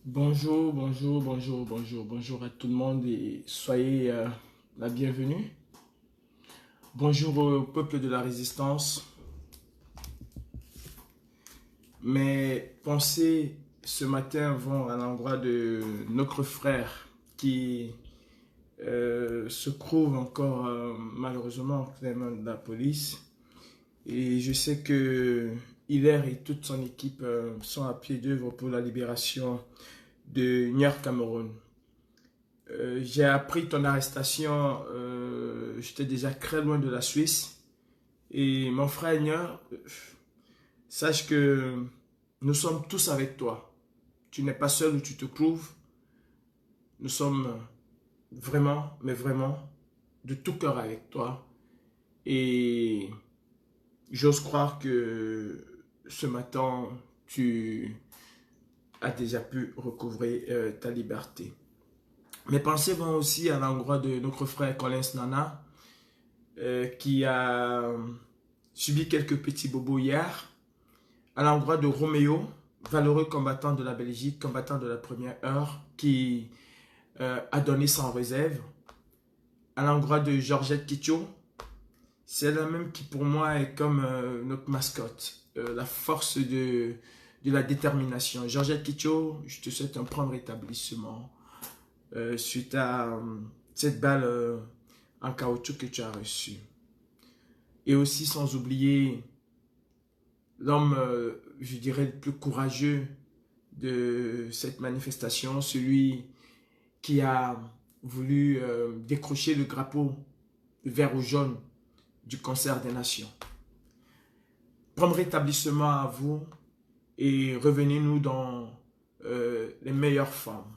Bonjour à tout le monde et soyez la bienvenue. Bonjour au peuple de la résistance. Mes pensées ce matin vont à l'endroit de notre frère qui se trouve encore malheureusement entre les mains de la police. Et je sais que Hilaire et toute son équipe sont à pied d'œuvre pour la libération de Niger Cameroun. J'ai appris ton arrestation, j'étais déjà très loin de la Suisse. Et mon frère Nier, sache que nous sommes tous avec toi. Tu n'es pas seul où tu te trouves. Nous sommes vraiment, mais vraiment, de tout cœur avec toi. Et j'ose croire que ce matin, tu as déjà pu recouvrer ta liberté. Mes pensées vont aussi à l'endroit de notre frère Collins Nana, qui a subi quelques petits bobos hier, à l'endroit de Roméo, valeureux combattant de la Belgique, combattant de la première heure, qui a donné sans réserve, à l'endroit de Georgette Kitcho, c'est la même qui pour moi est comme notre mascotte, la force de la détermination. Georgette Kitcho, je te souhaite un prompt rétablissement suite à cette balle en caoutchouc que tu as reçue. Et aussi sans oublier l'homme, je dirais, le plus courageux de cette manifestation, celui qui a voulu décrocher le drapeau vert ou jaune du concert des nations. Prompt rétablissement à vous et revenez-nous dans les meilleures formes.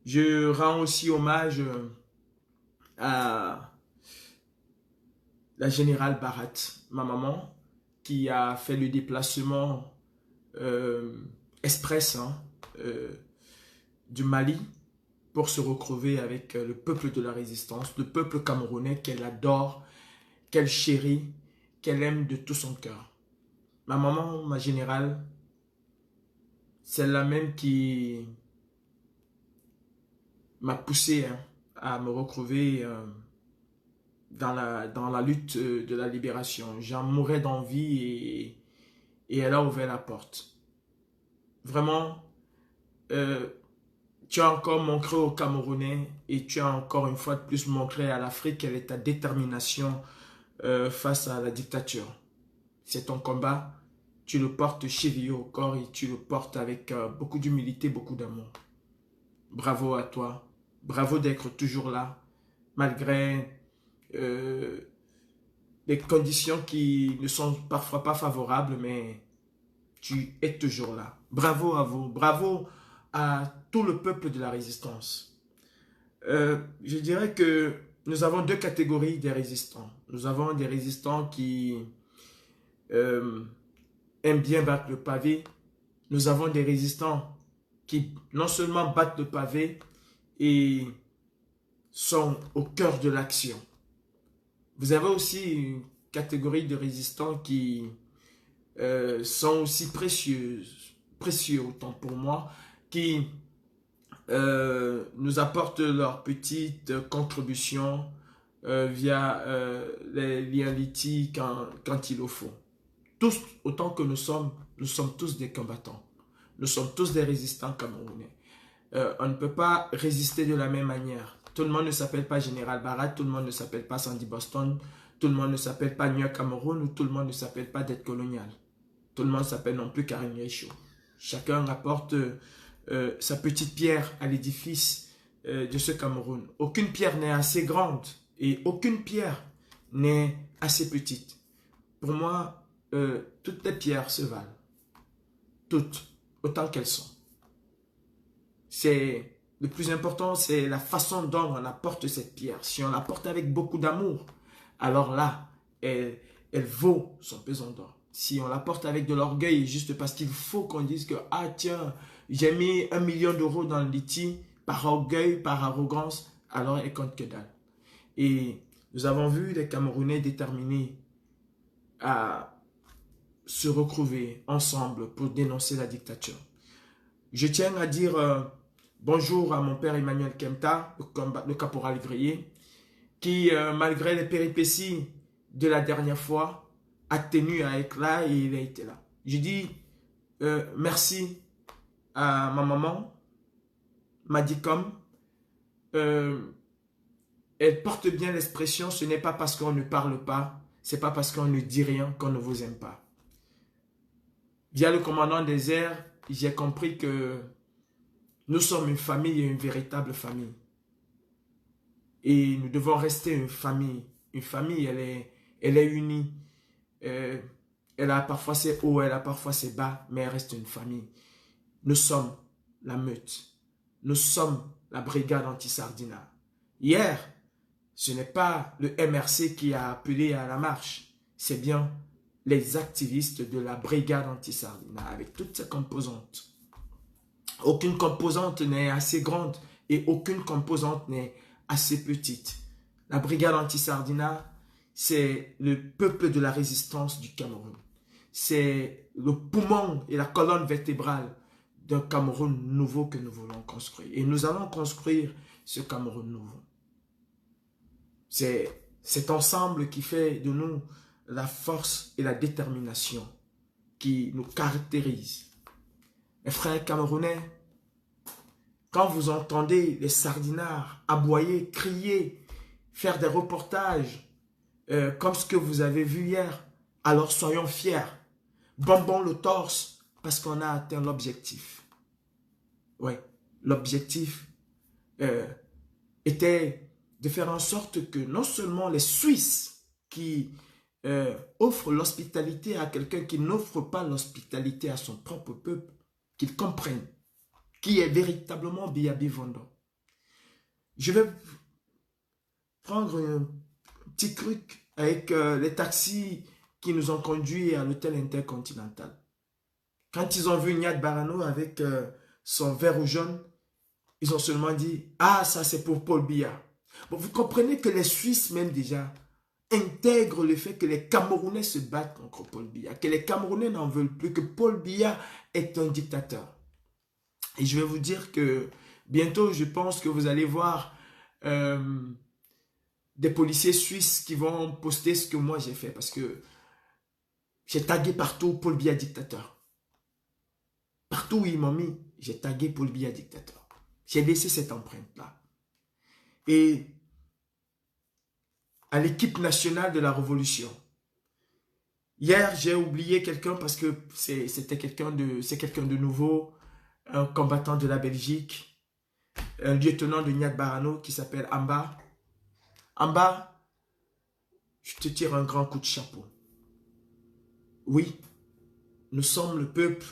Je rends aussi hommage à la générale Barat, ma maman, qui a fait le déplacement express du Mali pour se retrouver avec le peuple de la résistance, le peuple camerounais qu'elle adore, qu'elle chérit, qu'elle aime de tout son cœur. Ma maman, ma générale, c'est la même qui m'a poussé à me retrouver dans la lutte de la libération. J'en mourais d'envie et elle a ouvert la porte. Vraiment, tu as encore montré aux Camerounais et tu as encore une fois de plus montré à l'Afrique quelle est ta détermination face à la dictature. C'est ton combat, tu le portes chevillé au corps et tu le portes avec beaucoup d'humilité, beaucoup d'amour. Bravo à toi, bravo d'être toujours là, malgré euh, les conditions qui ne sont parfois pas favorables, mais tu es toujours là. Bravo à vous, bravo à tout le peuple de la résistance. Je dirais que nous avons deux catégories de résistants. Nous avons des résistants qui euh, aiment bien battre le pavé. Nous avons des résistants qui non seulement battent le pavé et sont au cœur de l'action. Vous avez aussi une catégorie de résistants qui sont aussi précieux autant pour moi, qui nous apportent leur petite contribution via les liens litiges quand il le faut. Tous, autant que nous sommes tous des combattants. Nous sommes tous des résistants camerounais. On ne peut pas résister de la même manière. Tout le monde ne s'appelle pas Général Barat, tout le monde ne s'appelle pas Sandy Boston, tout le monde ne s'appelle pas New Cameroun ou tout le monde ne s'appelle pas dette coloniale. Tout le monde s'appelle non plus Karim Yecho. Chacun apporte sa petite pierre à l'édifice de ce Cameroun. Aucune pierre n'est assez grande et aucune pierre n'est assez petite. Pour moi, toutes les pierres se valent. Toutes, autant qu'elles sont. C'est le plus important, c'est la façon dont on apporte cette pierre. Si on l'apporte avec beaucoup d'amour, alors là, elle vaut son pesant d'or. Si on l'apporte avec de l'orgueil, juste parce qu'il faut qu'on dise que, ah tiens, j'ai mis 1 million d'euros dans le litige, par orgueil, par arrogance, alors elle compte que dalle. Et nous avons vu les Camerounais déterminés à se retrouver ensemble pour dénoncer la dictature. Je tiens à dire bonjour à mon père Emmanuel Kemta, le caporal grillé, qui, malgré les péripéties de la dernière fois, a tenu à être là et il a été là. Je dis merci à ma maman, Madicom. Elle porte bien l'expression, ce n'est pas parce qu'on ne parle pas, c'est pas parce qu'on ne dit rien qu'on ne vous aime pas. Via le commandant des airs, j'ai compris que nous sommes une famille et une véritable famille. Et nous devons rester une famille. Une famille, elle est unie. Elle a parfois ses hauts, elle a parfois ses bas, mais elle reste une famille. Nous sommes la meute. Nous sommes la brigade anti-Sardina. Hier, ce n'est pas le MRC qui a appelé à la marche. C'est bien les activistes de la brigade anti-Sardina avec toutes ses composantes. Aucune composante n'est assez grande et aucune composante n'est assez petite. La brigade anti-Sardina, c'est le peuple de la résistance du Cameroun. C'est le poumon et la colonne vertébrale d'un Cameroun nouveau que nous voulons construire. Et nous allons construire ce Cameroun nouveau. C'est cet ensemble qui fait de nous la force et la détermination qui nous caractérise. Mes frères camerounais, quand vous entendez les sardinards aboyer, crier, faire des reportages comme ce que vous avez vu hier, alors soyons fiers. Bombons le torse parce qu'on a atteint l'objectif. Oui, l'objectif était de faire en sorte que non seulement les Suisses qui offrent l'hospitalité à quelqu'un qui n'offre pas l'hospitalité à son propre peuple, qu'ils comprennent qui est véritablement Biabi Vendon. Je vais prendre un petit truc avec les taxis qui nous ont conduits à l'hôtel intercontinental. Quand ils ont vu Niad Barano avec son vert ou jaune, ils ont seulement dit « Ah, ça c'est pour Paul Biya ». Bon, vous comprenez que les Suisses même déjà intègrent le fait que les Camerounais se battent contre Paul Biya, que les Camerounais n'en veulent plus, que Paul Biya est un dictateur. Et je vais vous dire que bientôt, je pense que vous allez voir des policiers suisses qui vont poster ce que moi j'ai fait parce que j'ai tagué partout Paul Biya dictateur. Partout où ils m'ont mis, j'ai tagué Paul Biya dictateur. J'ai laissé cette empreinte-là. Et à l'équipe nationale de la Révolution, hier, j'ai oublié quelqu'un parce que c'est quelqu'un de nouveau, un combattant de la Belgique, un lieutenant de Niad Barano qui s'appelle Amba. Amba, je te tire un grand coup de chapeau. Oui, nous sommes le peuple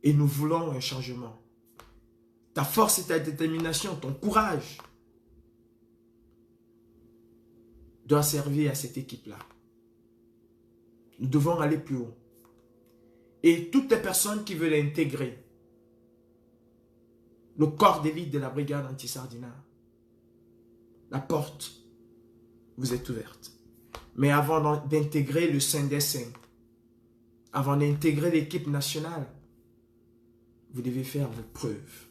et nous voulons un changement. Ta force et ta détermination, ton courage doit servir à cette équipe-là. Nous devons aller plus haut. Et toutes les personnes qui veulent intégrer le corps d'élite de la brigade anti-Sardina, la porte vous est ouverte. Mais avant d'intégrer le Saint des Saints, avant d'intégrer l'équipe nationale, vous devez faire vos preuves.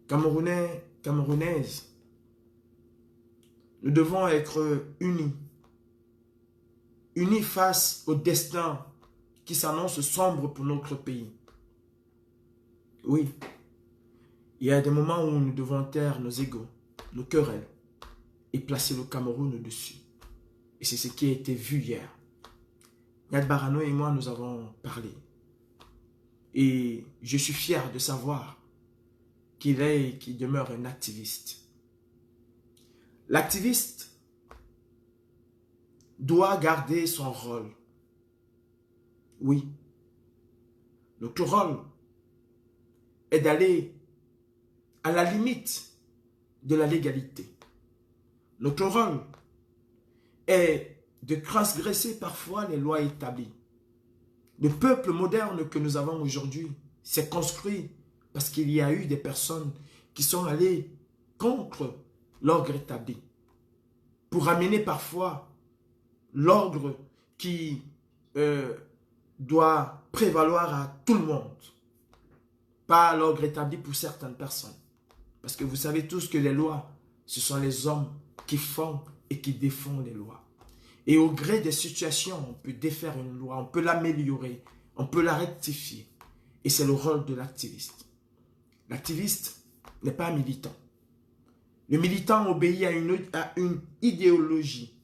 Camerounais, Camerounaises, nous devons être unis. Unis face au destin qui s'annonce sombre pour notre pays. Oui, il y a des moments où nous devons taire nos égos, nos querelles et placer le Cameroun au-dessus. Et c'est ce qui a été vu hier. Niad Barano et moi, nous avons parlé. Et je suis fier de savoir qu'il est et qu'il demeure un activiste. L'activiste doit garder son rôle. Oui. Notre rôle est d'aller à la limite de la légalité. Notre rôle est de transgresser parfois les lois établies. Le peuple moderne que nous avons aujourd'hui s'est construit parce qu'il y a eu des personnes qui sont allées contre l'ordre établi pour amener parfois l'ordre qui doit prévaloir à tout le monde. pas l'ordre établi pour certaines personnes. Parce que vous savez tous que les lois, ce sont les hommes qui font et qui défont les lois. Et au gré des situations, on peut défaire une loi, on peut l'améliorer, on peut la rectifier. Et c'est le rôle de l'activiste. L'activiste n'est pas un militant. Le militant obéit à une idéologie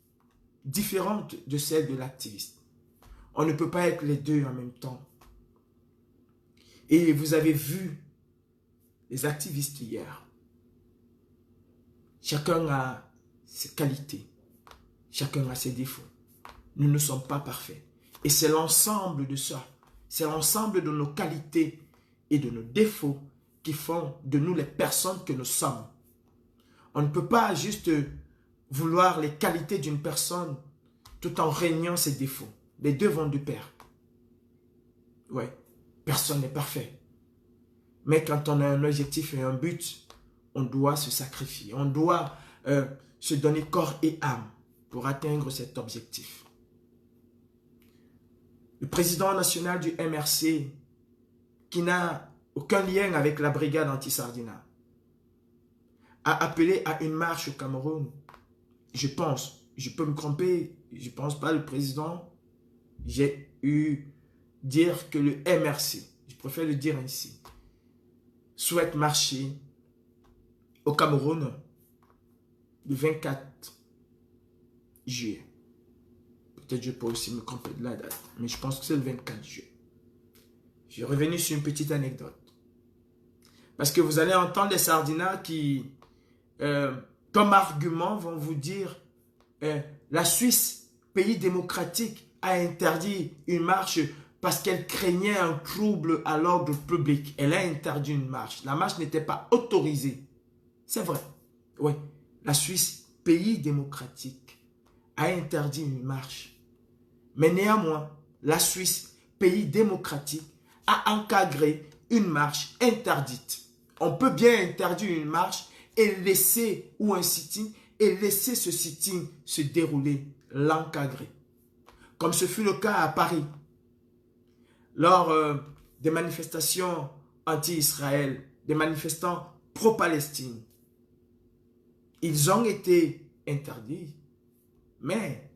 différente de celle de l'activiste. On ne peut pas être les deux en même temps. Et vous avez vu les activistes hier. Chacun a ses qualités. Chacun a ses défauts. Nous ne sommes pas parfaits. Et c'est l'ensemble de ça. C'est l'ensemble de nos qualités et de nos défauts qui font de nous les personnes que nous sommes. On ne peut pas juste vouloir les qualités d'une personne tout en régnant ses défauts. Les deux vont de pair. Ouais, personne n'est parfait. Mais quand on a un objectif et un but, on doit se sacrifier. On doit se donner corps et âme pour atteindre cet objectif. Le président national du MRC, qui n'a aucun lien avec la brigade anti-Sardina, a appelé à une marche au Cameroun. Je pense, je peux me tromper, je ne pense pas le président, j'ai eu dire que le MRC, je préfère le dire ainsi, souhaite marcher au Cameroun le 24 juillet. Peut-être je peux aussi me tromper de la date, mais je pense que c'est le 24 juillet. Je suis revenu sur une petite anecdote. Parce que vous allez entendre des Sardinats qui, comme argument, vont vous dire la Suisse, pays démocratique, a interdit une marche parce qu'elle craignait un trouble à l'ordre public. Elle a interdit une marche. La marche n'était pas autorisée. C'est vrai. Oui. La Suisse, pays démocratique, a interdit une marche. Mais néanmoins, la Suisse, pays démocratique, a encadré une marche interdite. On peut bien interdire une marche et laisser, ou un sit-in, et laisser ce sit-in se dérouler, l'encadrer. Comme ce fut le cas à Paris, lors des manifestations anti-Israël, des manifestants pro-Palestine. Ils ont été interdits, mais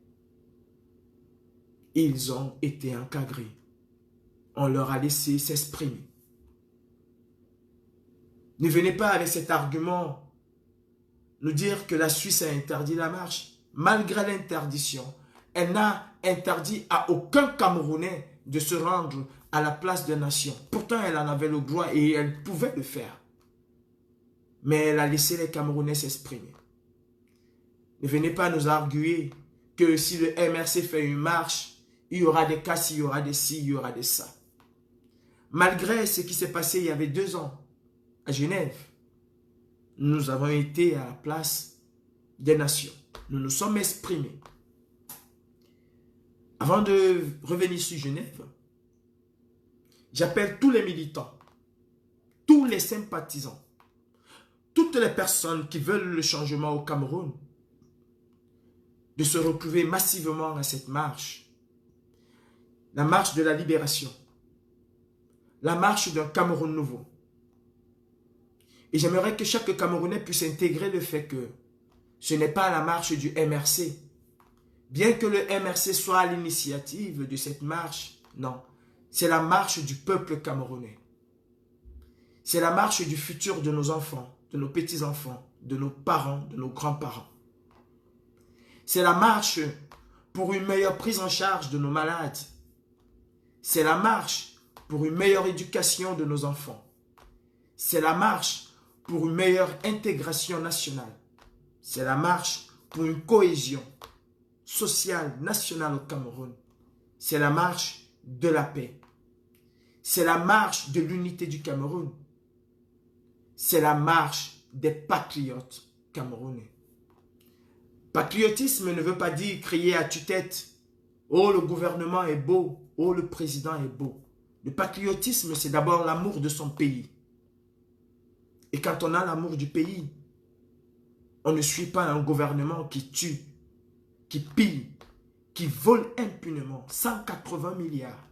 ils ont été encadrés. On leur a laissé s'exprimer. Ne venez pas avec cet argument nous dire que la Suisse a interdit la marche. Malgré l'interdiction, elle n'a interdit à aucun Camerounais de se rendre à la place des nations. Pourtant, elle en avait le droit et elle pouvait le faire. Mais elle a laissé les Camerounais s'exprimer. Ne venez pas nous arguer que si le MRC fait une marche, il y aura des cas, il y aura des ci, il y aura des ça. Malgré ce qui s'est passé il y avait 2 ans à Genève, nous avons été à la place des nations. Nous nous sommes exprimés. Avant de revenir sur Genève, j'appelle tous les militants, tous les sympathisants, toutes les personnes qui veulent le changement au Cameroun, de se retrouver massivement à cette marche. La marche de la libération. La marche d'un Cameroun nouveau. Et j'aimerais que chaque Camerounais puisse intégrer le fait que ce n'est pas la marche du MRC. Bien que le MRC soit à l'initiative de cette marche, non. C'est la marche du peuple camerounais. C'est la marche du futur de nos enfants, de nos petits-enfants, de nos parents, de nos grands-parents. C'est la marche pour une meilleure prise en charge de nos malades. C'est la marche pour une meilleure éducation de nos enfants. C'est la marche pour une meilleure intégration nationale. C'est la marche pour une cohésion sociale nationale au Cameroun. C'est la marche de la paix. C'est la marche de l'unité du Cameroun. C'est la marche des patriotes camerounais. Patriotisme ne veut pas dire crier à tue-tête « Oh, le gouvernement est beau, oh, le président est beau ». Le patriotisme, c'est d'abord l'amour de son pays. Et quand on a l'amour du pays, on ne suit pas un gouvernement qui tue, qui pille, qui vole impunément 180 milliards.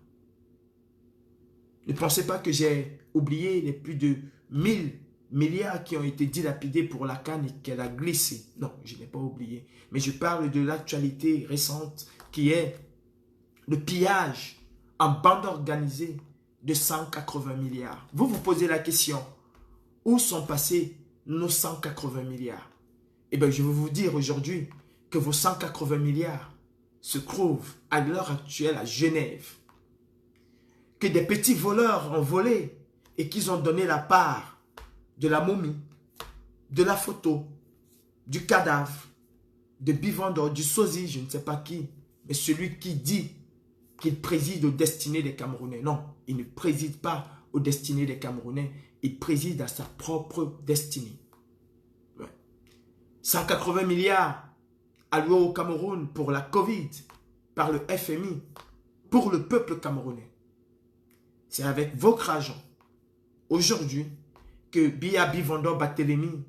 Ne pensez pas que j'ai oublier les plus de 1000 milliards qui ont été dilapidés pour la canne et qu'elle a glissé. Non, je n'ai pas oublié. Mais je parle de l'actualité récente qui est le pillage en bande organisée de 180 milliards. Vous vous posez la question, où sont passés nos 180 milliards? Eh bien, je vais vous dire aujourd'hui que vos 180 milliards se trouvent à l'heure actuelle à Genève. Que des petits voleurs ont volé et qu'ils ont donné la part de la momie, de la photo, du cadavre, de Bivandor, du sosie, je ne sais pas qui, mais celui qui dit qu'il préside aux destinées des Camerounais. Non, il ne préside pas aux destinées des Camerounais, il préside à sa propre destinée. Ouais. 180 milliards alloués au Cameroun pour la Covid, par le FMI, pour le peuple camerounais. C'est avec votre argent, aujourd'hui, que Biya Bivandor Barthélemy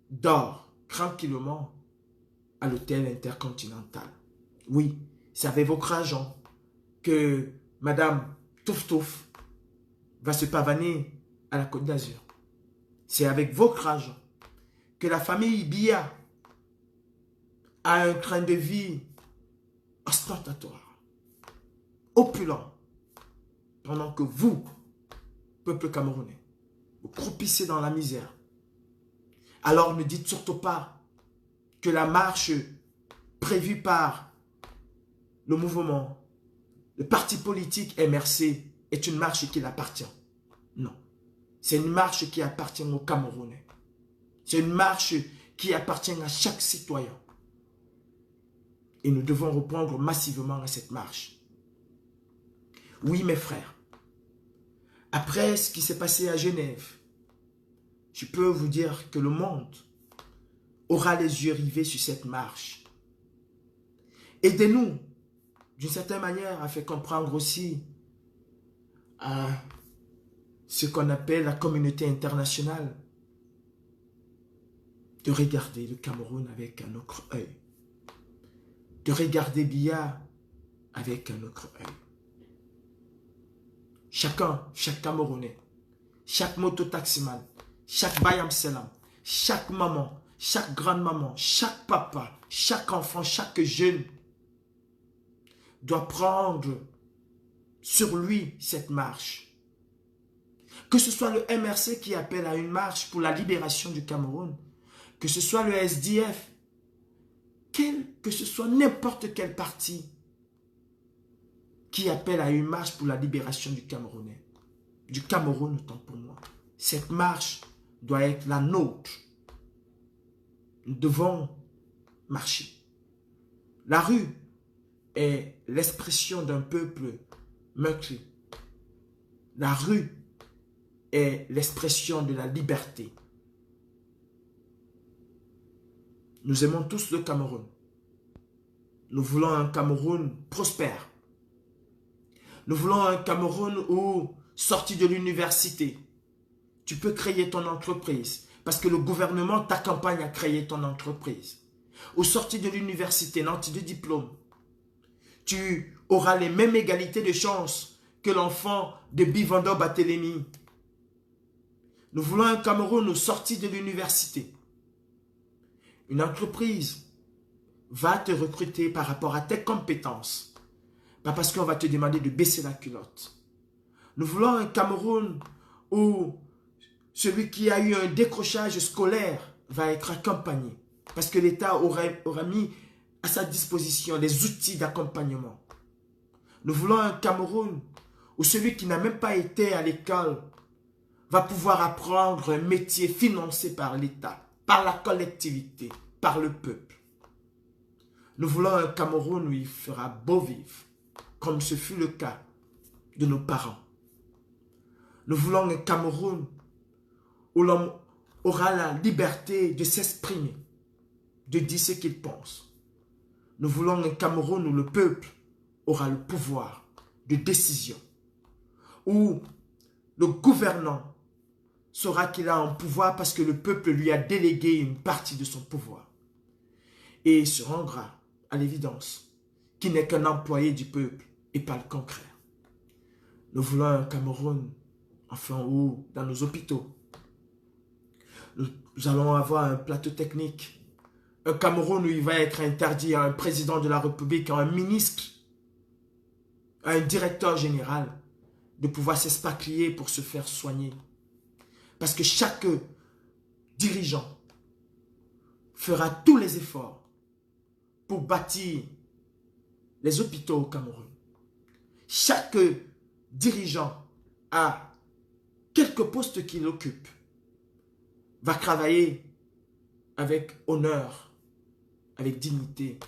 dort tranquillement à l'hôtel intercontinental. Oui, c'est avec votre argent que Madame Touf Touf va se pavaner à la Côte d'Azur. C'est avec votre argent que la famille Biya a un train de vie ostentatoire, opulent, pendant que vous, peuple camerounais, vous croupissez dans la misère. Alors ne dites surtout pas que la marche prévue par le mouvement, le parti politique MRC est une marche qui l'appartient. Non. C'est une marche qui appartient aux Camerounais. C'est une marche qui appartient à chaque citoyen. Et nous devons reprendre massivement à cette marche. Oui, mes frères. Après ce qui s'est passé à Genève, je peux vous dire que le monde aura les yeux rivés sur cette marche. Aidez-nous, d'une certaine manière, à faire comprendre aussi à ce qu'on appelle la communauté internationale de regarder le Cameroun avec un autre œil, de regarder Biya avec un autre œil. Chacun, chaque Camerounais, chaque mototaximan, chaque Bayam Selam, chaque maman, chaque grande-maman, chaque papa, chaque enfant, chaque jeune doit prendre sur lui cette marche. Que ce soit le MRC qui appelle à une marche pour la libération du Cameroun, que ce soit le SDF, que ce soit n'importe quel parti qui appelle à une marche pour la libération du Camerounais, du Cameroun autant pour moi. Cette marche doit être la nôtre. Nous devons marcher. La rue est l'expression d'un peuple meurtri. La rue est l'expression de la liberté. Nous aimons tous le Cameroun. Nous voulons un Cameroun prospère. Nous voulons un Cameroun où, sorti de l'université, tu peux créer ton entreprise parce que le gouvernement t'accompagne à créer ton entreprise. Ou sorti de l'université, nanti de diplôme, tu auras les mêmes égalités de chances que l'enfant de Bivandor Barthélemy. Nous voulons un Cameroun où, sorti de l'université, une entreprise va te recruter par rapport à tes compétences. Pas parce qu'on va te demander de baisser la culotte. Nous voulons un Cameroun où celui qui a eu un décrochage scolaire va être accompagné. Parce que l'État aura mis à sa disposition les outils d'accompagnement. Nous voulons un Cameroun où celui qui n'a même pas été à l'école va pouvoir apprendre un métier financé par l'État, par la collectivité, par le peuple. Nous voulons un Cameroun où il fera beau vivre, comme ce fut le cas de nos parents. Nous voulons un Cameroun où l'homme aura la liberté de s'exprimer, de dire ce qu'il pense. Nous voulons un Cameroun où le peuple aura le pouvoir de décision, où le gouvernant saura qu'il a un pouvoir parce que le peuple lui a délégué une partie de son pouvoir. Et il se rendra à l'évidence qu'il n'est qu'un employé du peuple et pas le contraire. Nous voulons un Cameroun enfin, ou dans nos hôpitaux. Nous allons avoir un plateau technique. Un Cameroun où il va être interdit à un président de la République, à un ministre, à un directeur général, de pouvoir s'expatrier pour se faire soigner. Parce que chaque dirigeant fera tous les efforts pour bâtir les hôpitaux au Cameroun. Chaque dirigeant, à quelque poste qu'il occupe, va travailler avec honneur, avec dignité,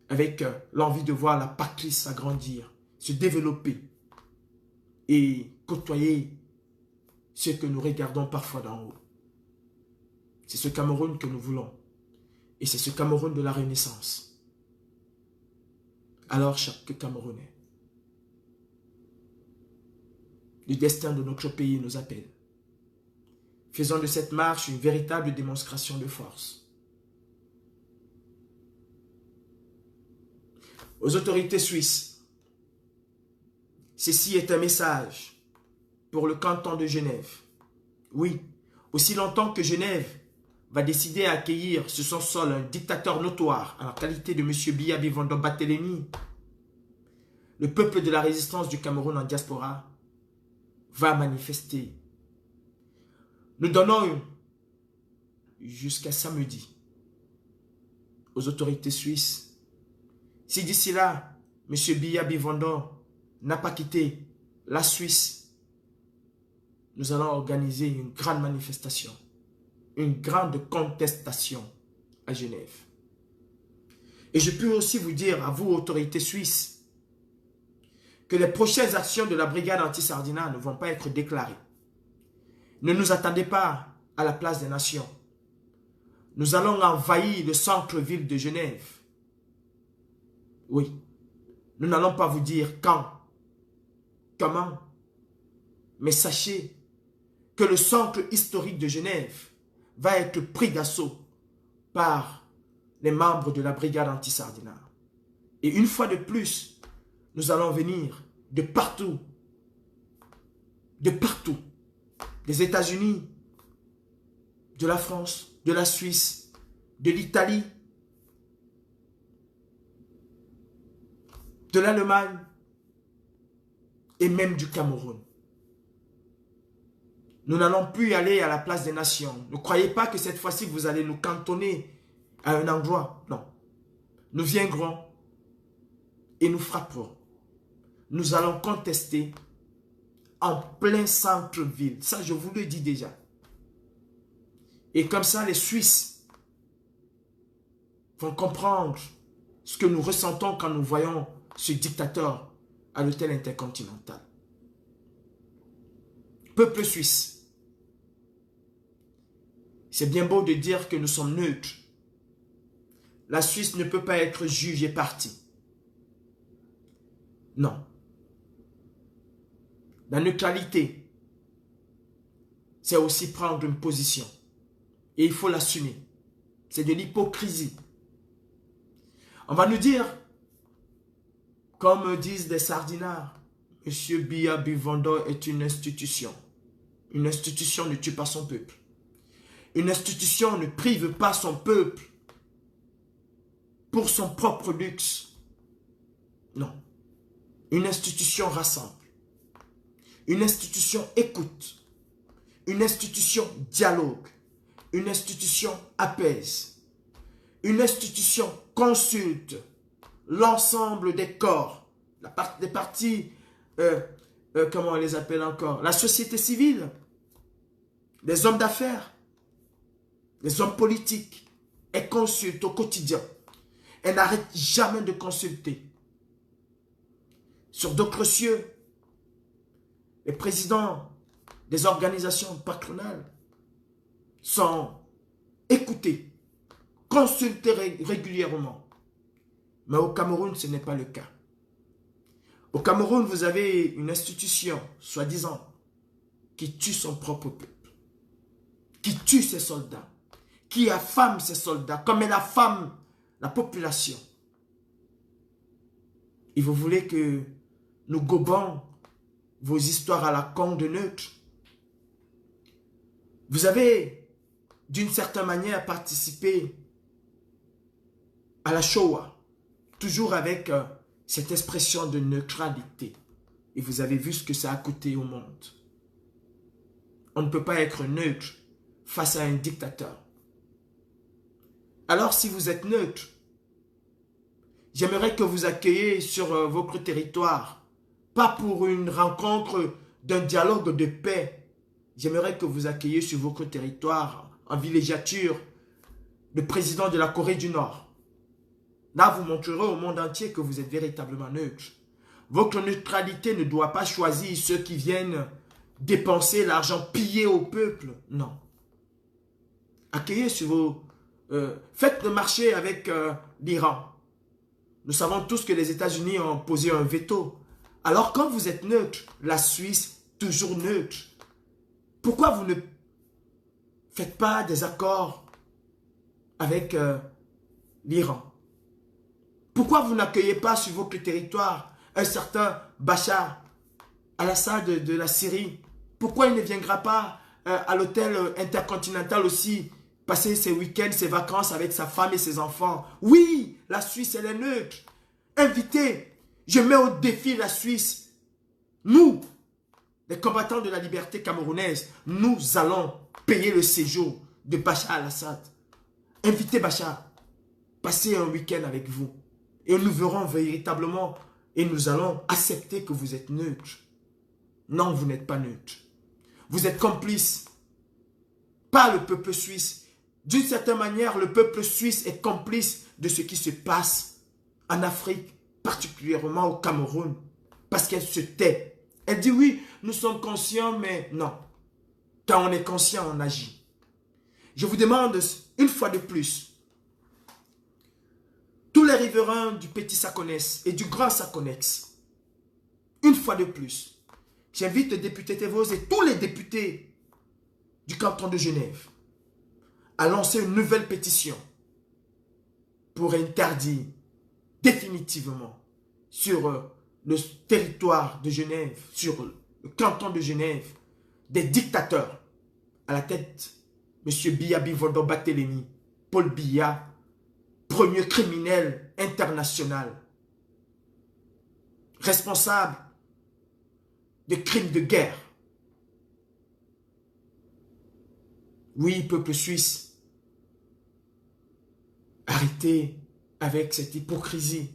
avec l'envie de voir la patrie s'agrandir, se développer et côtoyer ce que nous regardons parfois d'en haut. C'est ce Cameroun que nous voulons. Et c'est ce Cameroun de la Renaissance. Alors chaque Camerounais, le destin de notre pays nous appelle. Faisons de cette marche une véritable démonstration de force. Aux autorités suisses, ceci est un message pour le canton de Genève. Oui, aussi longtemps que Genève va décider à accueillir sur son sol un dictateur notoire en la qualité de M. Biya Bivando Barthélémy, le peuple de la résistance du Cameroun en diaspora va manifester. Nous donnons jusqu'à samedi aux autorités suisses. Si d'ici là, M. Biya Bivando n'a pas quitté la Suisse, nous allons organiser une grande manifestation, une grande contestation à Genève. Et je peux aussi vous dire, à vous, autorités suisses, que les prochaines actions de la brigade anti-Sardina ne vont pas être déclarées. Ne nous attendez pas à la place des nations. Nous allons envahir le centre-ville de Genève. Oui, nous n'allons pas vous dire quand, comment, mais sachez que le centre historique de Genève va être pris d'assaut par les membres de la brigade anti-Sardina. Et une fois de plus, nous allons venir de partout, des États-Unis, de la France, de la Suisse, de l'Italie, de l'Allemagne et même du Cameroun. Nous n'allons plus aller à la place des nations. Ne croyez pas que cette fois-ci, vous allez nous cantonner à un endroit. Non. Nous viendrons et nous frapperons. Nous allons contester en plein centre-ville. Ça, je vous le dis déjà. Et comme ça, les Suisses vont comprendre ce que nous ressentons quand nous voyons ce dictateur à l'hôtel intercontinental. Peuple suisse, c'est bien beau de dire que nous sommes neutres. La Suisse ne peut pas être juge et partie. Non. La neutralité, c'est aussi prendre une position. Et il faut l'assumer. C'est de l'hypocrisie. On va nous dire, comme disent des sardinards, M. Biya Bivando est une institution. Une institution ne tue pas son peuple. Une institution ne prive pas son peuple pour son propre luxe. Non. Une institution rassemble. Une institution écoute. Une institution dialogue. Une institution apaise. Une institution consulte l'ensemble des corps, des parties, comment on les appelle encore, la société civile, les hommes d'affaires, les hommes politiques. Elle consulte au quotidien. Elle n'arrête jamais de consulter. Sur d'autres cieux, les présidents des organisations patronales sont écoutés, consultés régulièrement. Mais au Cameroun, ce n'est pas le cas. Au Cameroun, vous avez une institution, soi-disant, qui tue son propre peuple, qui tue ses soldats, qui affame ses soldats, comme elle affame la population. Et vous voulez que nous gobons vos histoires à la con de neutre? Vous avez, d'une certaine manière, participé à la Shoah, toujours avec cette expression de neutralité. Et vous avez vu ce que ça a coûté au monde. On ne peut pas être neutre face à un dictateur. Alors, si vous êtes neutre, j'aimerais que vous accueilliez sur votre territoire, pas pour une rencontre d'un dialogue de paix. J'aimerais que vous accueilliez sur votre territoire, en villégiature, le président de la Corée du Nord. Là, vous montrerez au monde entier que vous êtes véritablement neutre. Votre neutralité ne doit pas choisir ceux qui viennent dépenser l'argent pillé au peuple. Non. Accueillez sur vos... faites le marché avec l'Iran. Nous savons tous que les États-Unis ont posé un veto. Alors quand vous êtes neutre, la Suisse, toujours neutre, pourquoi vous ne faites pas des accords avec l'Iran? Pourquoi vous n'accueillez pas sur votre territoire un certain Bachar al-Assad de la Syrie? Pourquoi il ne viendra pas à l'hôtel intercontinental aussi passer ses week-ends, ses vacances avec sa femme et ses enfants? Oui, la Suisse, elle est neutre. Invitez, je mets au défi la Suisse. Nous, les combattants de la liberté camerounaise, nous allons payer le séjour de Bachar al-Assad. Invitez Bachar, passez un week-end avec vous. Et nous verrons véritablement, et nous allons accepter que vous êtes neutre. Non, vous n'êtes pas neutre. Vous êtes complice. Pas le peuple suisse. D'une certaine manière, le peuple suisse est complice de ce qui se passe en Afrique, particulièrement au Cameroun, parce qu'elle se tait. Elle dit oui, nous sommes conscients, mais non. Quand on est conscient, on agit. Je vous demande une fois de plus, tous les riverains du Petit Saconnex et du Grand Saconnex, une fois de plus, j'invite le député Thévose et tous les députés du canton de Genève à lancer une nouvelle pétition pour interdire définitivement sur le territoire de Genève, sur le canton de Genève, des dictateurs à la tête, M. Biya Bivondo Barthélémy, Paul Biya, premier criminel international, responsable de crimes de guerre. Oui, peuple suisse, arrêtez avec cette hypocrisie.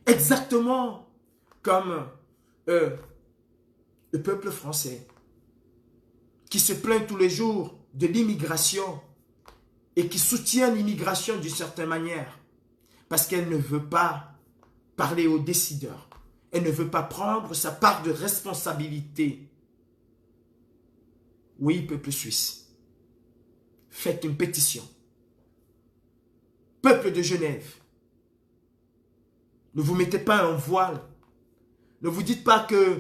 Exactement comme le peuple français qui se plaint tous les jours de l'immigration et qui soutient l'immigration d'une certaine manière parce qu'elle ne veut pas parler aux décideurs. Elle ne veut pas prendre sa part de responsabilité. Oui, peuple suisse, faites une pétition. Peuple de Genève, ne vous mettez pas un voile. Ne vous dites pas que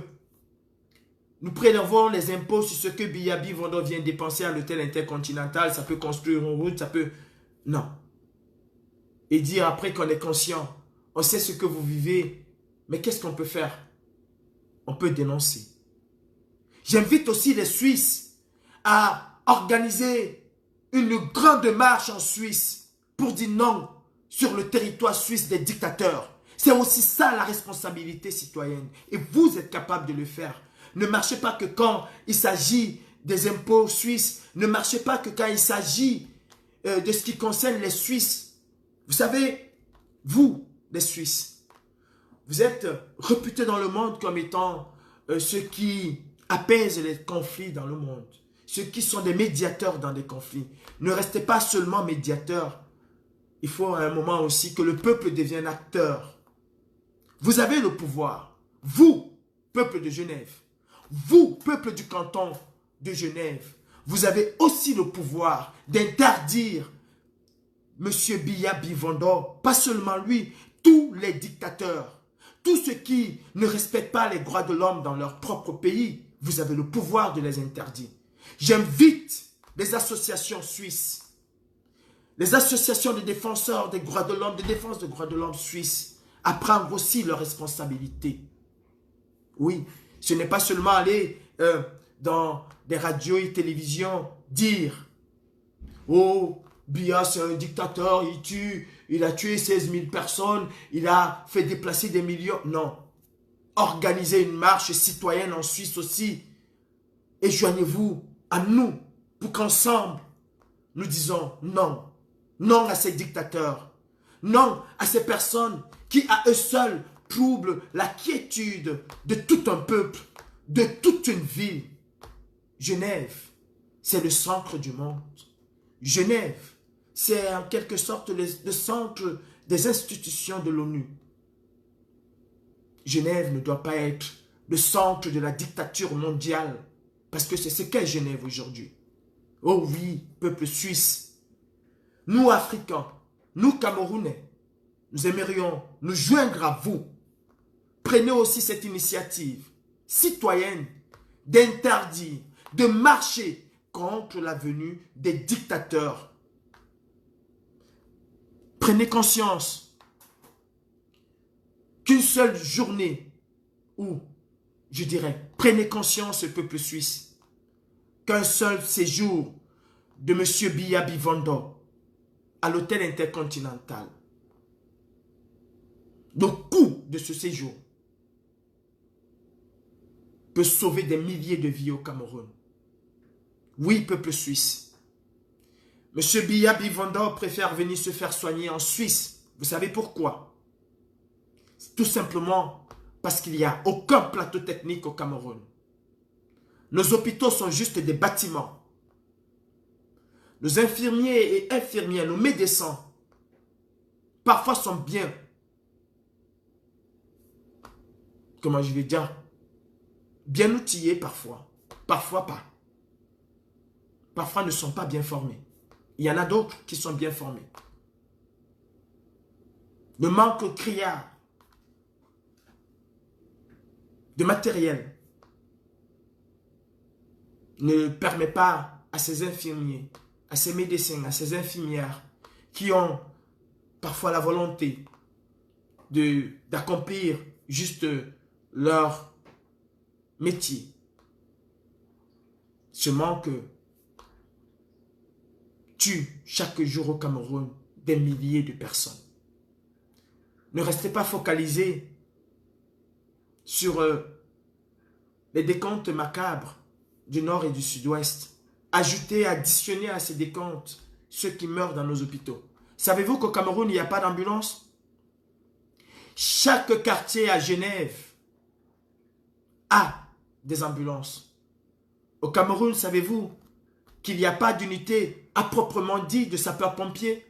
nous prélevons les impôts sur ce que Biya Bivondo vient dépenser à l'hôtel intercontinental. Ça peut construire une route, ça peut... Non. Et dire après qu'on est conscient, on sait ce que vous vivez, mais qu'est-ce qu'on peut faire? On peut dénoncer. J'invite aussi les Suisses à organiser une grande marche en Suisse pour dire non sur le territoire suisse des dictateurs. C'est aussi ça la responsabilité citoyenne. Et vous êtes capable de le faire. Ne marchez pas que quand il s'agit des impôts suisses. Ne marchez pas que quand il s'agit de ce qui concerne les Suisses. Vous savez, vous, les Suisses, vous êtes réputés dans le monde comme étant ceux qui apaisent les conflits dans le monde. Ceux qui sont des médiateurs dans des conflits. Ne restez pas seulement médiateurs. Il faut à un moment aussi que le peuple devienne acteur. Vous avez le pouvoir. Vous, peuple de Genève. Vous, peuple du canton de Genève. Vous avez aussi le pouvoir d'interdire M. Biya Bivondo, pas seulement lui, tous les dictateurs, tous ceux qui ne respectent pas les droits de l'homme dans leur propre pays. Vous avez le pouvoir de les interdire. J'invite les associations suisses, les associations de défenseurs des droits de l'homme, de défense des droits de l'homme suisses, à prendre aussi leurs responsabilités. Oui, ce n'est pas seulement aller dans des radios et télévisions dire « Oh, Biya c'est un dictateur, il a tué 16 000 personnes, il a fait déplacer des millions. » Non. Organisez une marche citoyenne en Suisse aussi et joignez-vous à nous pour qu'ensemble, nous disons non. Non à ces dictateurs. Non à ces personnes qui, à eux seuls, troublent la quiétude de tout un peuple, de toute une ville. Genève, c'est le centre du monde. Genève, c'est en quelque sorte le centre des institutions de l'ONU. Genève ne doit pas être le centre de la dictature mondiale, parce que c'est ce qu'est Genève aujourd'hui. Oh oui, peuple suisse, nous Africains, nous Camerounais, nous aimerions nous joindre à vous. Prenez aussi cette initiative citoyenne d'interdire, de marcher contre la venue des dictateurs. Prenez conscience qu'une seule journée, ou je dirais, prenez conscience, peuple suisse, qu'un seul séjour de M. Biya Bivando à l'hôtel intercontinental, le coût de ce séjour peut sauver des milliers de vies au Cameroun. Oui, peuple suisse. M. Biya Bivando préfère venir se faire soigner en Suisse. Vous savez pourquoi? Tout simplement parce qu'il n'y a aucun plateau technique au Cameroun. Nos hôpitaux sont juste des bâtiments. Nos infirmiers et infirmières, nos médecins, parfois sont bien, comment je vais dire, bien outillés parfois, parfois pas. Parfois ne sont pas bien formés. Il y en a d'autres qui sont bien formés. Le manque criard de matériel ne permet pas à ces infirmiers, à ces médecins, à ces infirmières qui ont parfois la volonté d'accomplir juste leur métier. Ce manque tue chaque jour au Cameroun des milliers de personnes. Ne restez pas focalisés sur les décomptes macabres du nord et du sud-ouest. Ajoutez, additionnez à ces décomptes ceux qui meurent dans nos hôpitaux. Savez-vous qu'au Cameroun, il n'y a pas d'ambulance? Chaque quartier à Genève a des ambulances. Au Cameroun, savez-vous qu'il n'y a pas d'unité à proprement dit de sapeurs-pompiers?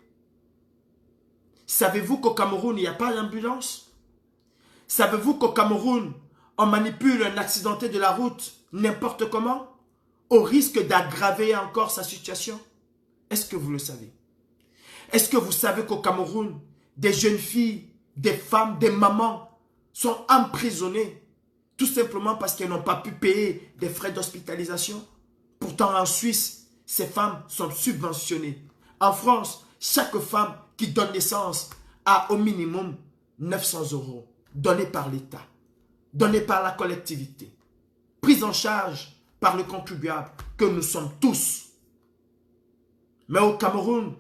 Savez-vous qu'au Cameroun, il n'y a pas d'ambulance? Savez-vous qu'au Cameroun, on manipule un accidenté de la route n'importe comment, au risque d'aggraver encore sa situation? Est-ce que vous le savez? Est-ce que vous savez qu'au Cameroun, des jeunes filles, des femmes, des mamans sont emprisonnées tout simplement parce qu'elles n'ont pas pu payer des frais d'hospitalisation? Pourtant, en Suisse, ces femmes sont subventionnées. En France, chaque femme qui donne naissance a au minimum 900 € donnés par l'État, donnés par la collectivité, prise en charge par le contribuable que nous sommes tous. Mais au Cameroun,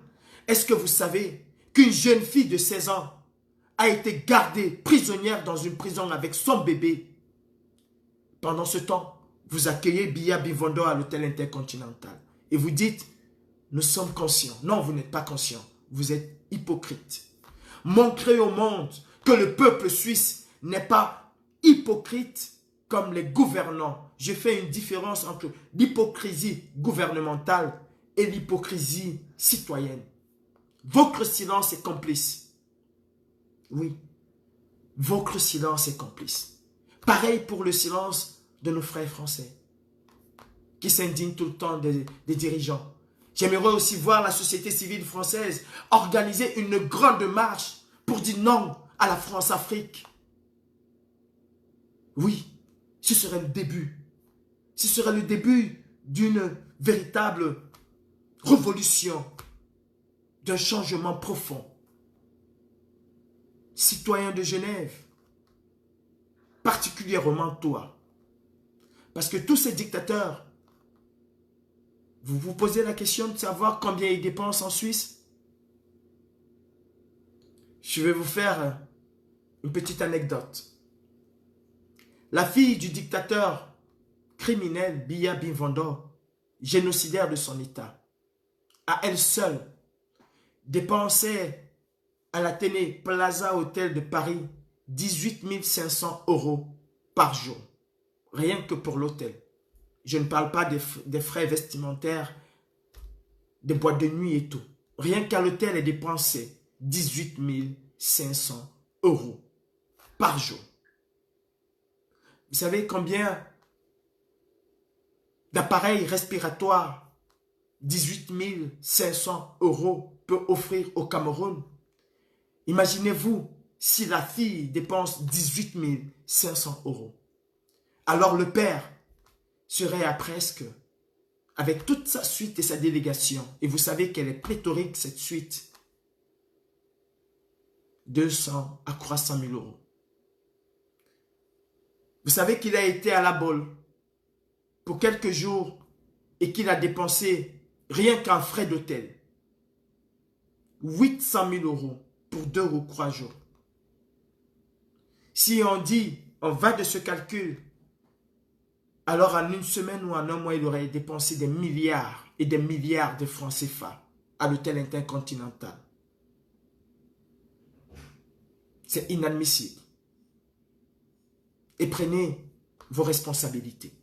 est-ce que vous savez qu'une jeune fille de 16 ans a été gardée prisonnière dans une prison avec son bébé? Pendant ce temps, vous accueillez Biya Bivando à l'hôtel intercontinental et vous dites, nous sommes conscients. Non, vous n'êtes pas conscient. Vous êtes hypocrite. Montrez au monde que le peuple suisse n'est pas hypocrite comme les gouvernants. Je fais une différence entre l'hypocrisie gouvernementale et l'hypocrisie citoyenne. Votre silence est complice. Oui, votre silence est complice. Pareil pour le silence de nos frères français qui s'indignent tout le temps des dirigeants. J'aimerais aussi voir la société civile française organiser une grande marche pour dire non à la France-Afrique. Oui, ce serait le début. Ce serait le début d'une véritable révolution, d'un changement profond. Citoyens de Genève, particulièrement toi, Parce que tous ces dictateurs, vous vous posez la question de savoir combien ils dépensent en Suisse? Je vais vous faire une petite anecdote. La fille du dictateur criminel Biya Bimvando, génocidaire de son État, à elle seule, dépensait à l'Athénée Plaza Hotel de Paris 18 500 € par jour. Rien que pour l'hôtel. Je ne parle pas des frais vestimentaires, des boîtes de nuit et tout. Rien qu'à l'hôtel, elle dépensait 18 500 € par jour. Vous savez combien d'appareils respiratoires 18 500 € peut offrir au Cameroun? Imaginez-vous si la fille dépense 18 500 €. Alors le père serait à presque, avec toute sa suite et sa délégation, et vous savez qu'elle est pléthorique cette suite, 200 à 300 000 €. Vous savez qu'il a été à la Baule pour quelques jours et qu'il a dépensé, rien qu'un frais d'hôtel, 800 000 € pour 2 ou 3 jours. Si on dit, on va de ce calcul, alors en une semaine ou en un mois, il aurait dépensé des milliards et des milliards de francs CFA à l'hôtel intercontinental. C'est inadmissible. Et prenez vos responsabilités.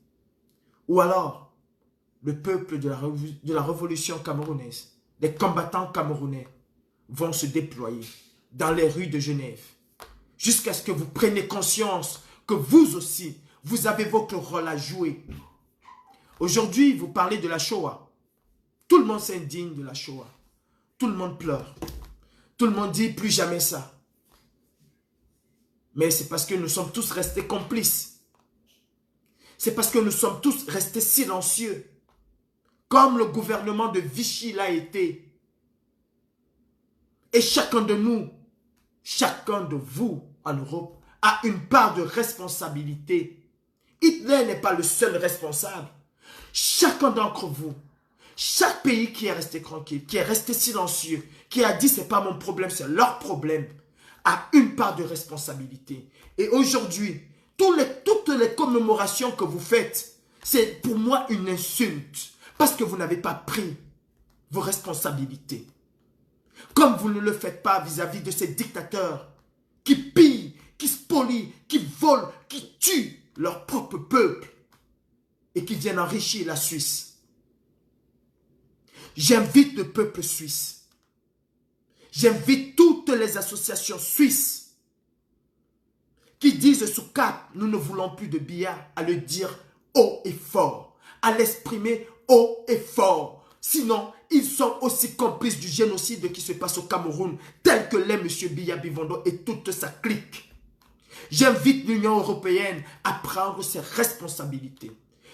Ou alors, le peuple de la révolution camerounaise, les combattants camerounais vont se déployer dans les rues de Genève jusqu'à ce que vous preniez conscience que vous aussi, vous avez votre rôle à jouer. Aujourd'hui, vous parlez de la Shoah. Tout le monde s'indigne de la Shoah. Tout le monde pleure. Tout le monde dit plus jamais ça. Mais c'est parce que nous sommes tous restés complices. C'est parce que nous sommes tous restés silencieux. Comme le gouvernement de Vichy l'a été. Et chacun de nous, chacun de vous en Europe, a une part de responsabilité. Hitler n'est pas le seul responsable. Chacun d'entre vous, chaque pays qui est resté tranquille, qui est resté silencieux, qui a dit c'est pas mon problème, c'est leur problème, a une part de responsabilité. Et aujourd'hui, toutes les commémorations que vous faites, c'est pour moi une insulte. Parce que vous n'avez pas pris vos responsabilités. Comme vous ne le faites pas vis-à-vis de ces dictateurs qui pillent, qui spolient, qui volent, qui tuent leur propre peuple et qui viennent enrichir la Suisse. J'invite le peuple suisse. J'invite toutes les associations suisses qui disent sous cap, nous ne voulons plus de Biya, à le dire haut et fort, à l'exprimer haut et fort. Sinon, ils sont aussi complices du génocide qui se passe au Cameroun, tel que l'est M. Biya Bimvando et toute sa clique. J'invite l'Union européenne à prendre ses responsabilités.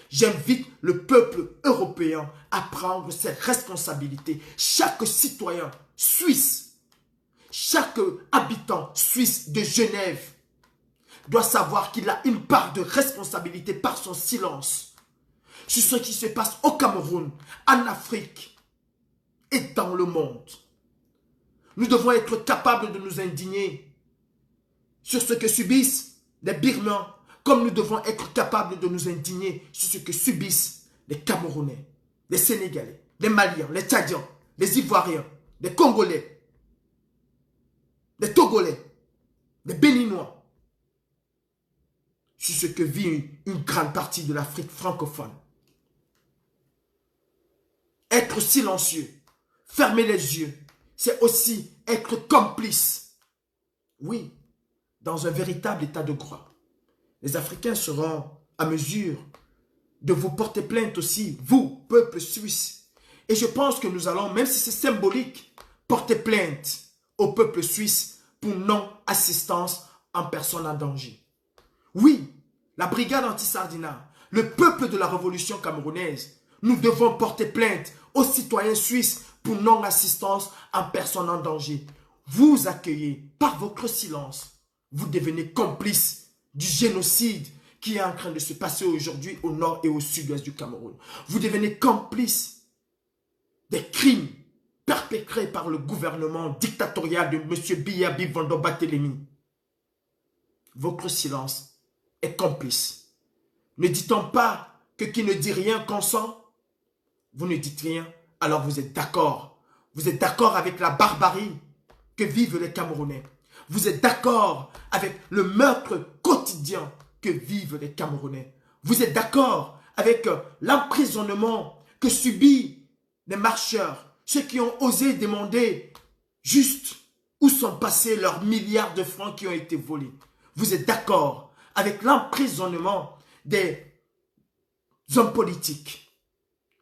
J'invite le peuple européen à prendre ses responsabilités. Chaque citoyen suisse, chaque habitant suisse de Genève doit savoir qu'il a une part de responsabilité par son silence sur ce qui se passe au Cameroun, en Afrique et dans le monde. Nous devons être capables de nous indigner sur ce que subissent les Birmans, comme nous devons être capables de nous indigner sur ce que subissent les Camerounais, les Sénégalais, les Maliens, les Tchadiens, les Ivoiriens, les Congolais, les Togolais, les Béninois, sur ce que vit une grande partie de l'Afrique francophone. Être silencieux, fermer les yeux, c'est aussi être complice. Oui, dans un véritable état de droit. Les Africains seront à mesure de vous porter plainte aussi, vous, peuple suisse. Et je pense que nous allons, même si c'est symbolique, porter plainte au peuple suisse pour non-assistance en personne en danger. Oui, la brigade anti-Sardina, le peuple de la révolution camerounaise, nous devons porter plainte aux citoyens suisses pour non-assistance en personne en danger. Vous accueillez par votre silence. Vous devenez complice du génocide qui est en train de se passer aujourd'hui au nord et au sud-ouest du Cameroun. Vous devenez complice des crimes perpétrés par le gouvernement dictatorial de M. Biya Bivando Barthélémy. Votre silence est complice. Ne dit-on pas que qui ne dit rien consent? Vous ne dites rien, alors vous êtes d'accord. Vous êtes d'accord avec la barbarie que vivent les Camerounais. Vous êtes d'accord avec le meurtre quotidien que vivent les Camerounais. Vous êtes d'accord avec l'emprisonnement que subissent les marcheurs, ceux qui ont osé demander juste où sont passés leurs milliards de francs qui ont été volés. Vous êtes d'accord avec l'emprisonnement des hommes politiques.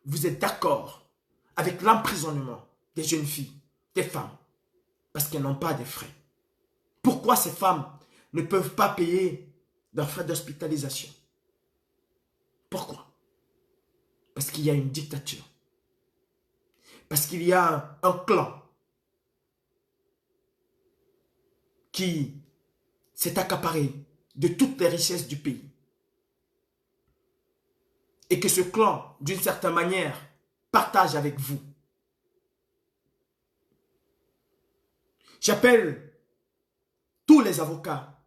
Vous êtes d'accord avec l'emprisonnement des jeunes filles, des femmes, parce qu'elles n'ont pas de frais. Pourquoi ces femmes ne peuvent pas payer leurs frais d'hospitalisation? Pourquoi? Parce qu'il y a une dictature. Parce qu'il y a un clan qui s'est accaparé de toutes les richesses du pays. Et que ce clan, d'une certaine manière, partage avec vous. J'appelle tous les avocats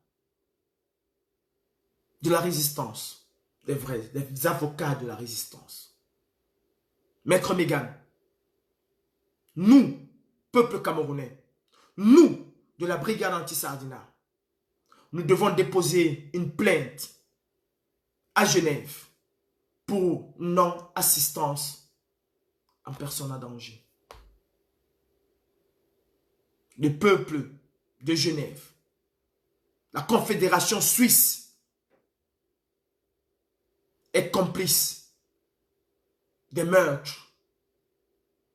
de la résistance, des avocats de la résistance. Maître Mégane, nous, peuple camerounais, nous, de la brigade anti-Sardina, nous devons déposer une plainte à Genève pour non-assistance en personne en danger. Le peuple de Genève, la Confédération suisse est complice des meurtres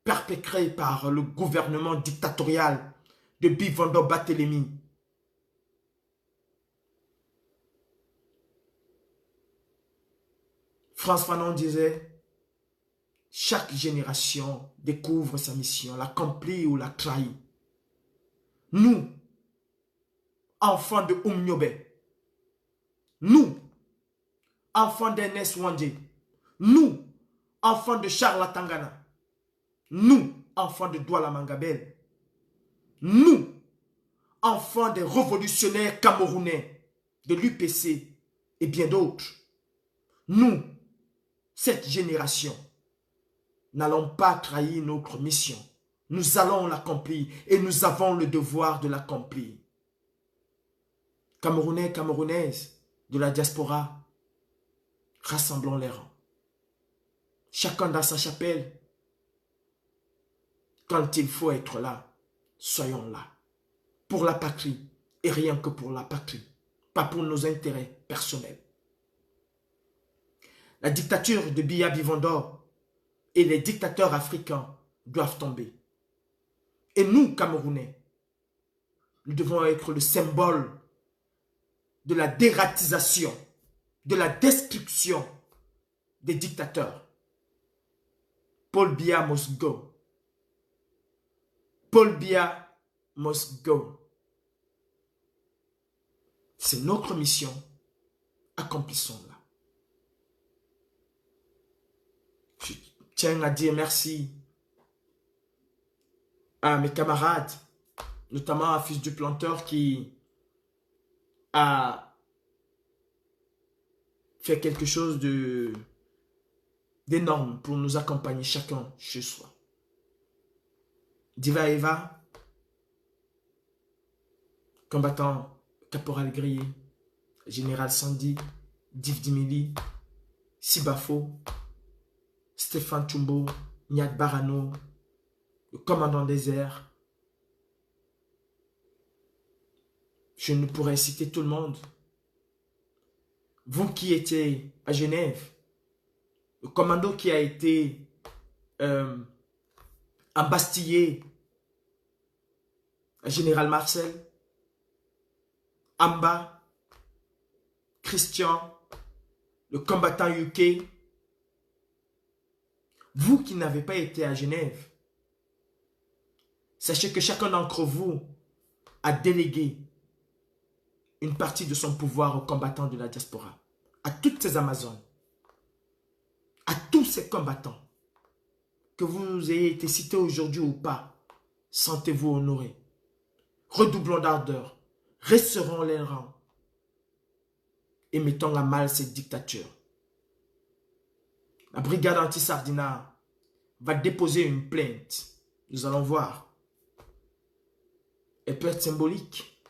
perpétrés par le gouvernement dictatorial de Bivando Barthélémy. Frantz Fanon disait, chaque génération découvre sa mission, l'accomplit ou la trahit. Nous, enfants de Oumniobe, nous, enfants d'Ernest Wandé, nous, enfants de Charles Atangana, nous, enfants de Douala Mangabel, nous, enfants des révolutionnaires camerounais, de l'UPC et bien d'autres, nous, cette génération, n'allons pas trahir notre mission. Nous allons l'accomplir et nous avons le devoir de l'accomplir. Camerounais, Camerounaises de la diaspora, rassemblons les rangs. Chacun dans sa chapelle. Quand il faut être là, soyons là. Pour la patrie et rien que pour la patrie. Pas pour nos intérêts personnels. La dictature de Biya Bivando et les dictateurs africains doivent tomber. Et nous, Camerounais, nous devons être le symbole de la dératisation, de la destruction des dictateurs. Paul Biya must go. Paul Biya must go. C'est notre mission. Accomplissons-la. Je tiens à dire merci à mes camarades, notamment à Fils du Planteur qui a fait quelque chose d'énorme pour nous accompagner chacun chez soi. Diva Eva, combattant Caporal Grillé, Général Sandy, Div Dimili, Sibafo, Stéphane Chumbo, Niad Barano, le commandant des airs. Je ne pourrais citer tout le monde. Vous qui étiez à Genève, le commando qui a été embastillé, Général Marcel, Amba, Christian, le combattant UK, vous qui n'avez pas été à Genève, sachez que chacun d'entre vous a délégué une partie de son pouvoir aux combattants de la diaspora. à toutes ces Amazones, à tous ces combattants, que vous ayez été cités aujourd'hui ou pas, sentez-vous honorés. Redoublons d'ardeur, resserrons les rangs et mettons à mal cette dictature. La brigade anti-Sardina va déposer une plainte. Nous allons voir. Elle peut être symbolique.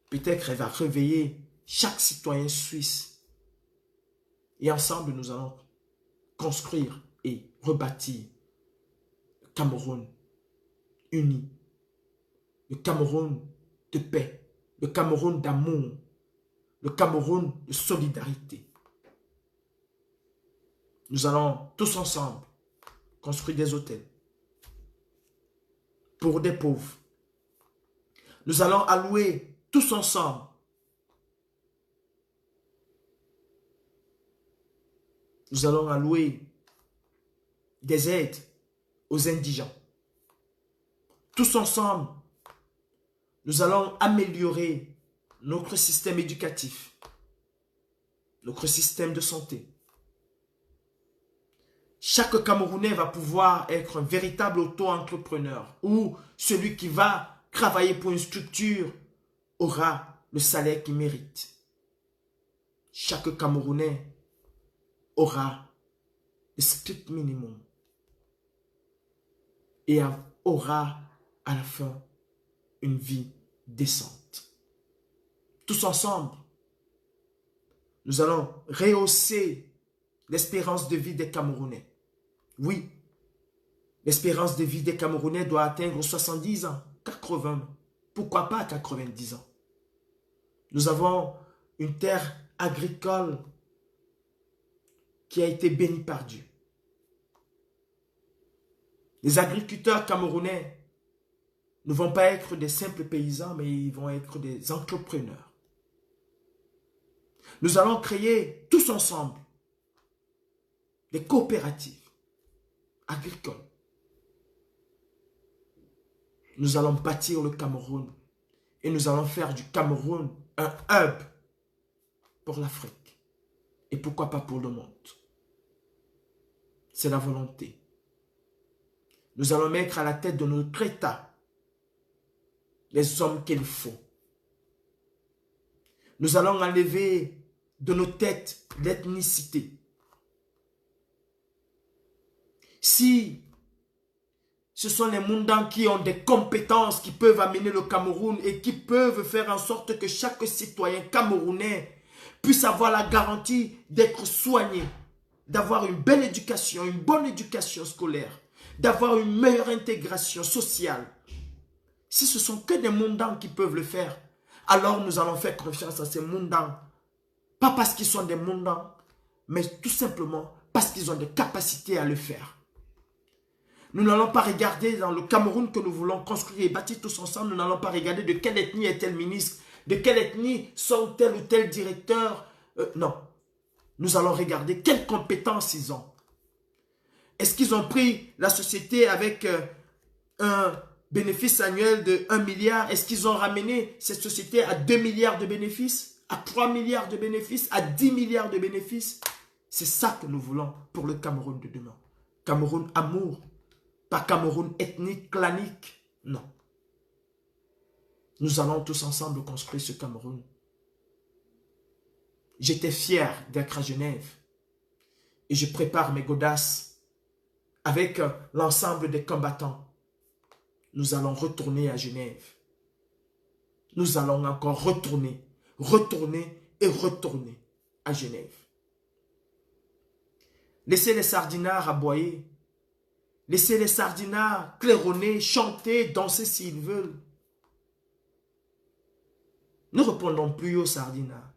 Peut-être elle va réveiller chaque citoyen suisse. Et ensemble, nous allons construire et rebâtir le Cameroun uni. Le Cameroun de paix. Le Cameroun d'amour. Le Cameroun de solidarité. Nous allons tous ensemble construire des hôtels pour des pauvres. Nous allons allouer tous ensemble des aides aux indigents. Tous ensemble, nous allons améliorer notre système éducatif, notre système de santé. Chaque Camerounais va pouvoir être un véritable auto-entrepreneur ou celui qui va travailler pour une structure aura le salaire qu'il mérite. Chaque Camerounais aura le strict minimum et aura à la fin une vie décente. Tous ensemble, nous allons rehausser l'espérance de vie des Camerounais. Oui, l'espérance de vie des Camerounais doit atteindre 70 ans, 80, pourquoi pas 90 ans. Nous avons une terre agricole qui a été bénie par Dieu. Les agriculteurs camerounais ne vont pas être des simples paysans, mais ils vont être des entrepreneurs. Nous allons créer tous ensemble des coopératives agricoles. Nous allons bâtir le Cameroun et nous allons faire du Cameroun un hub pour l'Afrique et pourquoi pas pour le monde. C'est la volonté. Nous allons mettre à la tête de notre État les hommes qu'il faut. Nous allons enlever de nos têtes l'ethnicité. Si ce sont les Moundans qui ont des compétences qui peuvent amener le Cameroun et qui peuvent faire en sorte que chaque citoyen camerounais puisse avoir la garantie d'être soigné, d'avoir une belle éducation, une bonne éducation scolaire, d'avoir une meilleure intégration sociale. Si ce sont que des Moundans qui peuvent le faire, alors nous allons faire confiance à ces Moundans. Pas parce qu'ils sont des Moundans, mais tout simplement parce qu'ils ont des capacités à le faire. Nous n'allons pas regarder dans le Cameroun que nous voulons construire et bâtir tous ensemble. Nous n'allons pas regarder de quelle ethnie est tel ministre, de quelle ethnie sont tel ou tel directeur. Non. Nous allons regarder quelles compétences ils ont. Est-ce qu'ils ont pris la société avec un bénéfice annuel de 1 milliard? Est-ce qu'ils ont ramené cette société à 2 milliards de bénéfices? À 3 milliards de bénéfices? À 10 milliards de bénéfices? C'est ça que nous voulons pour le Cameroun de demain. Cameroun amour. Pas Cameroun ethnique, clanique. Non. Nous allons tous ensemble construire ce Cameroun. J'étais fier d'être à Genève. Et je prépare mes godasses avec l'ensemble des combattants. Nous allons retourner à Genève. Nous allons encore retourner à Genève. Laissez les sardinards aboyer. Laissez les sardinards claironner, chanter, danser s'ils veulent. Ne répondons plus aux sardinards.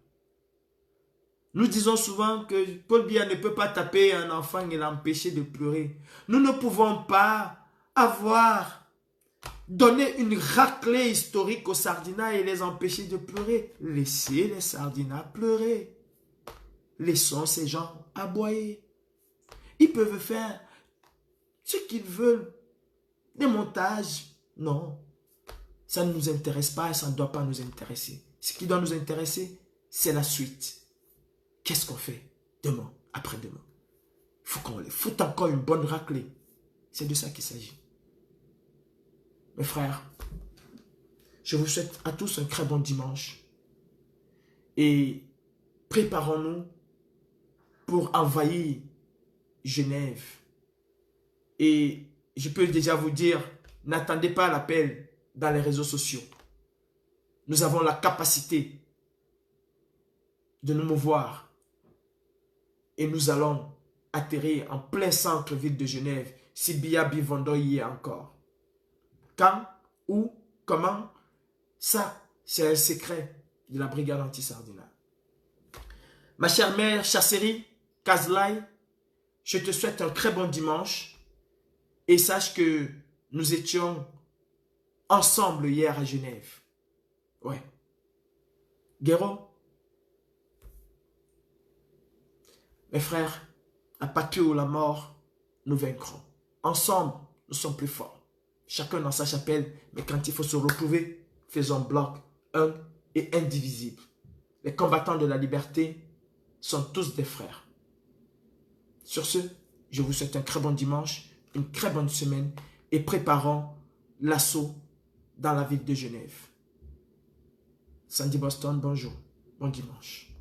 Nous disons souvent que Paul Biya ne peut pas taper un enfant et l'empêcher de pleurer. Nous ne pouvons pas avoir donné une raclée historique aux sardinards et les empêcher de pleurer. Laissez les sardinards pleurer. Laissons ces gens aboyer. Ils peuvent faire ce qu'ils veulent. Des montages, non. Ça ne nous intéresse pas et ça ne doit pas nous intéresser. Ce qui doit nous intéresser, c'est la suite. qu'est-ce qu'on fait demain, après-demain? Il faut qu'on les foute encore une bonne raclée. C'est de ça qu'il s'agit. Mes frères, je vous souhaite à tous un très bon dimanche. Et préparons-nous pour envahir Genève. Et je peux déjà vous dire, n'attendez pas l'appel dans les réseaux sociaux. Nous avons la capacité de nous mouvoir. Et nous allons atterrir en plein centre-ville de Genève, si Bia Bivondo y est encore. Quand, où, comment, ça, c'est un secret de la brigade anti-Sardina. Ma chère mère Chasseri, Kazlai, je te souhaite un très bon dimanche et sache que nous étions ensemble hier à Genève. Ouais. Guéro, mes frères, à partir de la mort, nous vaincrons. Ensemble, nous sommes plus forts. Chacun dans sa chapelle, mais quand il faut se retrouver, faisons bloc, un et indivisible. Les combattants de la liberté sont tous des frères. Sur ce, je vous souhaite un très bon dimanche, une très bonne semaine et préparons l'assaut dans la ville de Genève. Sandy Boston, bonjour, bon dimanche.